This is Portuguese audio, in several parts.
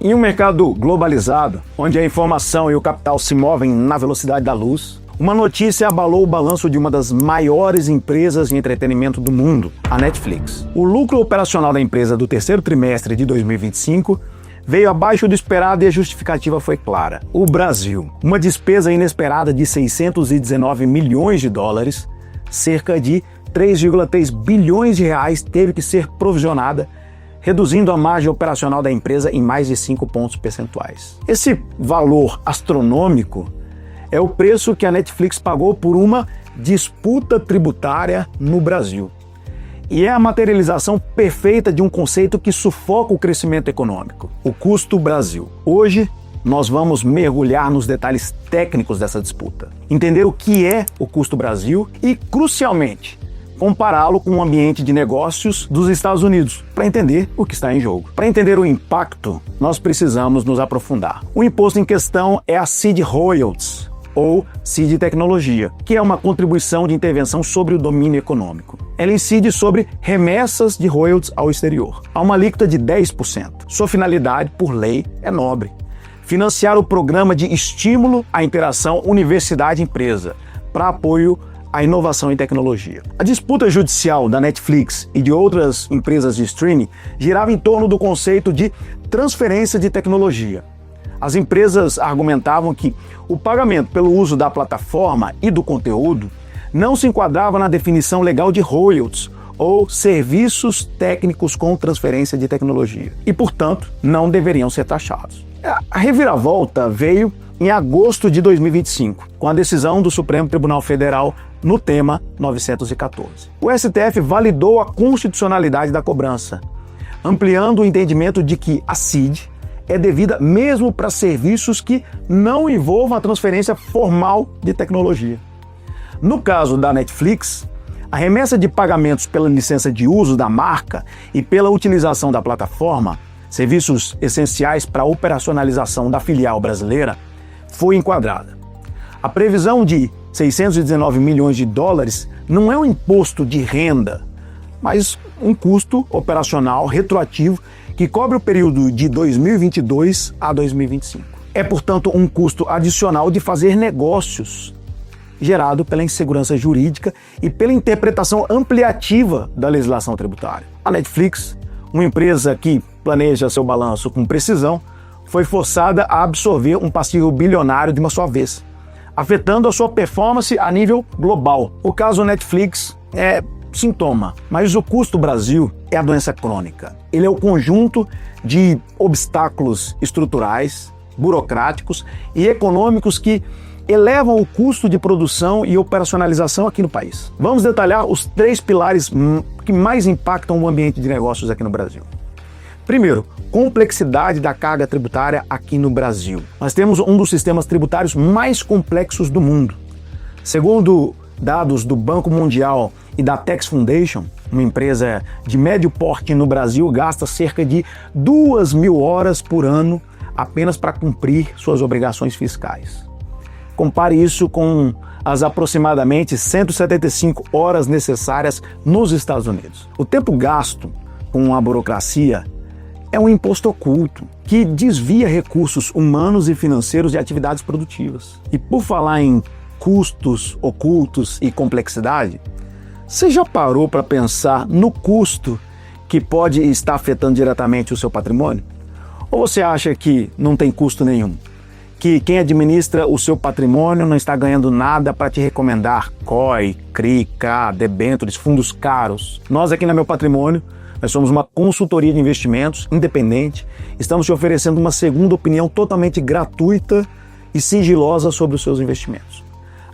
Em um mercado globalizado, onde a informação e o capital se movem na velocidade da luz, uma notícia abalou o balanço de uma das maiores empresas de entretenimento do mundo, a Netflix. O lucro operacional da empresa do terceiro trimestre de 2025 veio abaixo do esperado e a justificativa foi clara. O Brasil, uma despesa inesperada de 619 milhões de dólares, cerca de 3,3 bilhões de reais teve que ser provisionada, reduzindo a margem operacional da empresa em mais de 5 pontos percentuais. Esse valor astronômico é o preço que a Netflix pagou por uma disputa tributária no Brasil. E é a materialização perfeita de um conceito que sufoca o crescimento econômico, o custo Brasil. Hoje, nós vamos mergulhar nos detalhes técnicos dessa disputa, entender o que é o custo Brasil e, crucialmente, compará-lo com o ambiente de negócios dos Estados Unidos, para entender o que está em jogo. Para entender o impacto, nós precisamos nos aprofundar. O imposto em questão é a Seed Royalties, ou Seed Tecnologia, que é uma contribuição de intervenção sobre o domínio econômico. Ela incide sobre remessas de royalties ao exterior. Há uma alíquota de 10%. Sua finalidade, por lei, é nobre: financiar o programa de estímulo à interação universidade-empresa, para apoio à inovação e tecnologia. A disputa judicial da Netflix e de outras empresas de streaming girava em torno do conceito de transferência de tecnologia. As empresas argumentavam que o pagamento pelo uso da plataforma e do conteúdo não se enquadrava na definição legal de royalties ou serviços técnicos com transferência de tecnologia e, portanto, não deveriam ser taxados. A reviravolta veio em agosto de 2025, com a decisão do Supremo Tribunal Federal no tema 914. O STF validou a constitucionalidade da cobrança, ampliando o entendimento de que a Seed é devida mesmo para serviços que não envolvam a transferência formal de tecnologia. No caso da Netflix, a remessa de pagamentos pela licença de uso da marca e pela utilização da plataforma, serviços essenciais para a operacionalização da filial brasileira, foi enquadrada. A previsão de 619 milhões de dólares não é um imposto de renda, mas um custo operacional retroativo que cobre o período de 2022 a 2025. É, portanto, um custo adicional de fazer negócios, gerado pela insegurança jurídica e pela interpretação ampliativa da legislação tributária. A Netflix, uma empresa que planeja seu balanço com precisão, foi forçada a absorver um passivo bilionário de uma só vez, afetando a sua performance a nível global. O caso Netflix é sintoma, mas o custo Brasil é a doença crônica. Ele é o conjunto de obstáculos estruturais, burocráticos e econômicos que elevam o custo de produção e operacionalização aqui no país. Vamos detalhar os 3 pilares que mais impactam o ambiente de negócios aqui no Brasil. Primeiro, complexidade da carga tributária aqui no Brasil. Nós temos um dos sistemas tributários mais complexos do mundo. Segundo dados do Banco Mundial e da Tax Foundation, uma empresa de médio porte no Brasil gasta cerca de 2.000 horas por ano apenas para cumprir suas obrigações fiscais. Compare isso com as aproximadamente 175 horas necessárias nos Estados Unidos. O tempo gasto com a burocracia é um imposto oculto que desvia recursos humanos e financeiros de atividades produtivas. E por falar em custos ocultos e complexidade, você já parou para pensar no custo que pode estar afetando diretamente o seu patrimônio? Ou você acha que não tem custo nenhum? Que quem administra o seu patrimônio não está ganhando nada para te recomendar COI, CRI, CA, debêntures, fundos caros? Nós aqui na Meu Patrimônio, nós somos uma consultoria de investimentos independente, estamos te oferecendo uma segunda opinião totalmente gratuita e sigilosa sobre os seus investimentos.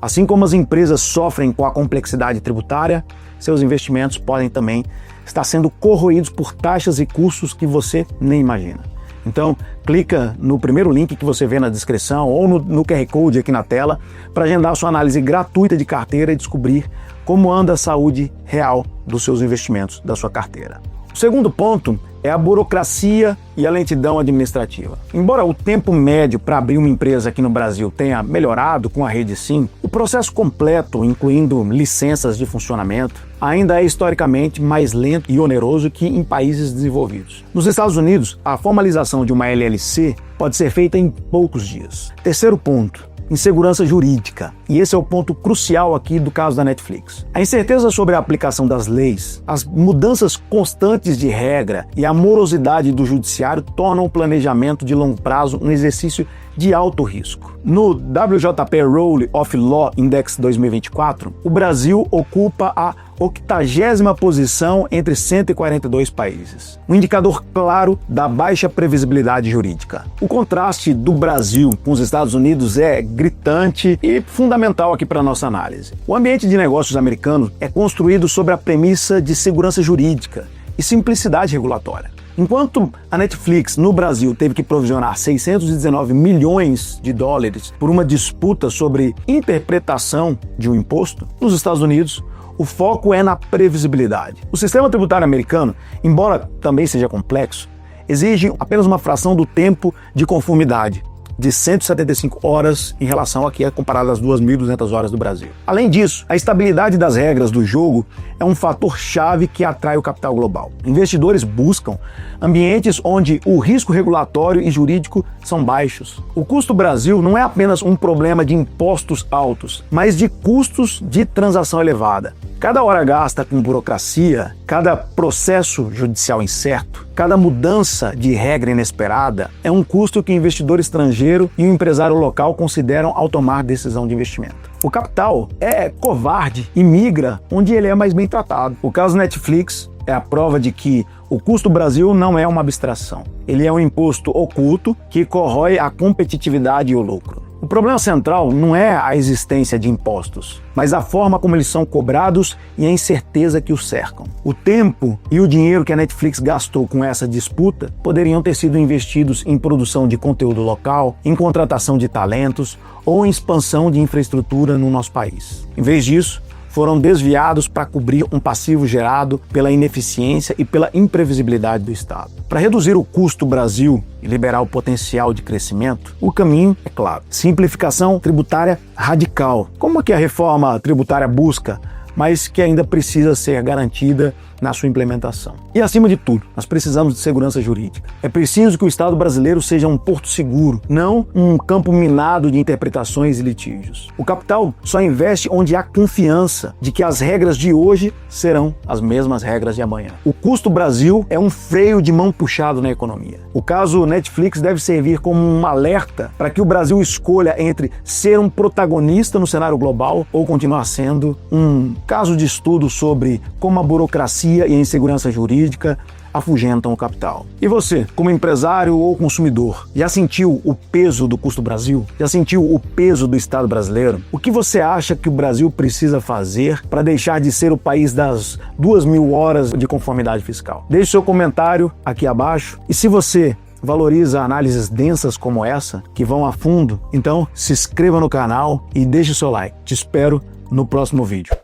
Assim como as empresas sofrem com a complexidade tributária, seus investimentos podem também estar sendo corroídos por taxas e custos que você nem imagina. Então, clica no primeiro link que você vê na descrição ou no QR Code aqui na tela para agendar a sua análise gratuita de carteira e descobrir como anda a saúde real dos seus investimentos, da sua carteira. O segundo ponto é a burocracia e a lentidão administrativa. Embora o tempo médio para abrir uma empresa aqui no Brasil tenha melhorado com a Rede Sim, o processo completo, incluindo licenças de funcionamento, ainda é historicamente mais lento e oneroso que em países desenvolvidos. Nos Estados Unidos, a formalização de uma LLC pode ser feita em poucos dias. Terceiro ponto: insegurança jurídica. E esse é o ponto crucial aqui do caso da Netflix. A incerteza sobre a aplicação das leis, as mudanças constantes de regra e a morosidade do judiciário tornam o planejamento de longo prazo um exercício de alto risco. No WJP Rule of Law Index 2024, o Brasil ocupa a 80ª posição entre 142 países. Um indicador claro da baixa previsibilidade jurídica. O contraste do Brasil com os Estados Unidos é gritante e fundamental aqui para a nossa análise. O ambiente de negócios americano é construído sobre a premissa de segurança jurídica e simplicidade regulatória. Enquanto a Netflix no Brasil teve que provisionar 619 milhões de dólares por uma disputa sobre interpretação de um imposto, nos Estados Unidos o foco é na previsibilidade. O sistema tributário americano, embora também seja complexo, exige apenas uma fração do tempo de conformidade, de 175 horas em relação aqui comparado às 2.200 horas do Brasil. Além disso, a estabilidade das regras do jogo é um fator chave que atrai o capital global. Investidores buscam ambientes onde o risco regulatório e jurídico são baixos. O custo Brasil não é apenas um problema de impostos altos, mas de custos de transação elevada. Cada hora gasta com burocracia, cada processo judicial incerto, cada mudança de regra inesperada é um custo que o investidor estrangeiro e o empresário local consideram ao tomar decisão de investimento. O capital é covarde e migra onde ele é mais bem tratado. O caso Netflix é a prova de que o custo Brasil não é uma abstração. Ele é um imposto oculto que corrói a competitividade e o lucro. O problema central não é a existência de impostos, mas a forma como eles são cobrados e a incerteza que os cercam. O tempo e o dinheiro que a Netflix gastou com essa disputa poderiam ter sido investidos em produção de conteúdo local, em contratação de talentos ou em expansão de infraestrutura no nosso país. Em vez disso, foram desviados para cobrir um passivo gerado pela ineficiência e pela imprevisibilidade do Estado. Para reduzir o custo Brasil e liberar o potencial de crescimento, o caminho é claro: simplificação tributária radical, como que a reforma tributária busca, mas que ainda precisa ser garantida na sua implementação. E acima de tudo, nós precisamos de segurança jurídica. É preciso que o Estado brasileiro seja um porto seguro, não um campo minado de interpretações e litígios. O capital só investe onde há confiança de que as regras de hoje serão as mesmas regras de amanhã. O custo Brasil é um freio de mão puxado na economia. O caso Netflix deve servir como um alerta para que o Brasil escolha entre ser um protagonista no cenário global ou continuar sendo um caso de estudo sobre como a burocracia e a insegurança jurídica afugentam o capital. E você, como empresário ou consumidor, já sentiu o peso do custo Brasil? Já sentiu o peso do Estado brasileiro? O que você acha que o Brasil precisa fazer para deixar de ser o país das 2.000 horas de conformidade fiscal? Deixe seu comentário aqui abaixo. E se você valoriza análises densas como essa, que vão a fundo, então se inscreva no canal e deixe o seu like. Te espero no próximo vídeo.